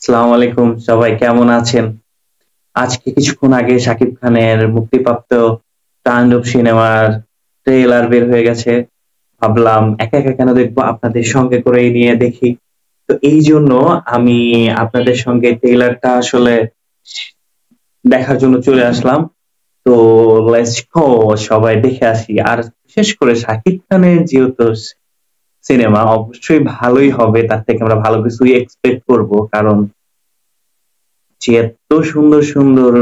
আসসালামু আলাইকুম, সবাই কেমন আছেন? আজকে কিছুক্ষণ আগে শাকিব খানের মুক্তিপ্রাপ্ত তাণ্ডব সিনেমার ট্রেইলার বের হয়ে গেছে। ভাবলাম একা একা কেন দেখবো, আপনাদের সঙ্গে করেই নিয়ে দেখি। তো এইজন্য আমি আপনাদের সঙ্গে ট্রেইলারটা আসলে দেখার জন্য চলে আসলাম। তো লেটস গো, সবাই দেখে আসি। আর বিশেষ করে শাকিব খানের যেহেতু সিনেমা অবশ্যই ভালোই হবে, তার থেকে আমরা ভালো কিছুই এক্সপেক্ট করব। কারণ যে এত সুন্দর সুন্দর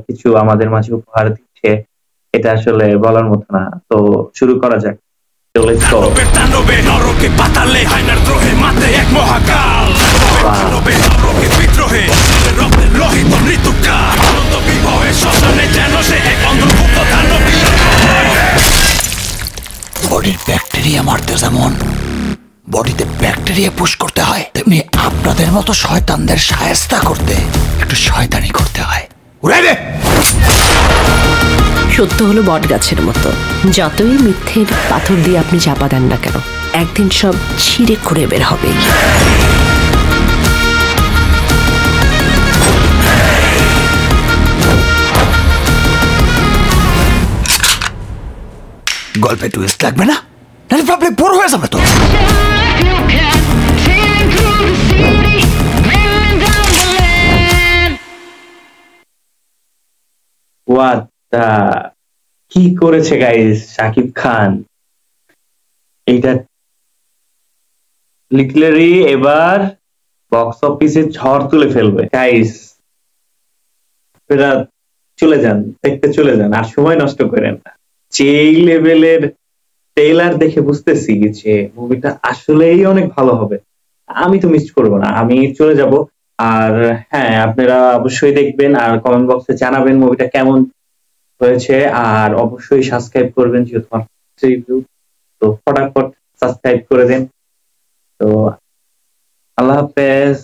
কিছু আমাদের মাঝে উপহার দিচ্ছে, এটা আসলে বলার মতো না। তো শুরু করা যাক। So let's go. তাণ্ডবে তাণ্ডবে নরকে পাতালে হায়নার দ্রোহে মাতে এক মহাকাল। তাণ্ডবে নরকে বিদ্রোহে রক্তের লোহিত মৃত্যুকাল। অনন্ত বিভবে শ্মশানে যেন সে এক অন্ধকূপ তাণ্ডবী। বডির ব্যাকটেরিয়া মারতে যেমন বডিতে ব্যাকটেরিয়া পুশ করতে হয়, তেমনি আপনাদের মতো শয়তানদের শায়েস্তা করতে একটু শয়তানি করতে হয়। উড়াই দে। সত্য হলো বট গাছের মতো, যতই মিথ্যের পাথর দিয়ে আপনি চাপা দেন না কেন, একদিন সব ছিঁড়ে খুঁড়ে বের হবে। গল্পে টুইস্ট লাগবে না, নাহলে প্রবলেম বড় হয়ে যাবে তো। What the কি করেছে গাইস শাকিব খান! এইটা লিটারালি এবার বক্স অফিসে ঝড় তুলে ফেলবে গাইস। আপনারা চলে যান, দেখতে চলে যান, আর সময় নষ্ট করেন না। যেই লেভেলের ট্রেইলার দেখে বুঝতেছি যে মুভিটা আসলেই অনেক ভালো হবে। আমি তো মিস করবো না, আমি চলে যাব। আর হ্যাঁ, আপনারা অবশ্যই দেখবেন আর কমেন্ট বক্সে জানাবেন মুভিটা কেমন হয়েছে। আর অবশ্যই সাবস্ক্রাইব করবেন, যেহেতু আমার রিভিউ। তো ফটাফট সাবস্ক্রাইব করে দেন। তো আল্লাহ হাফেজ।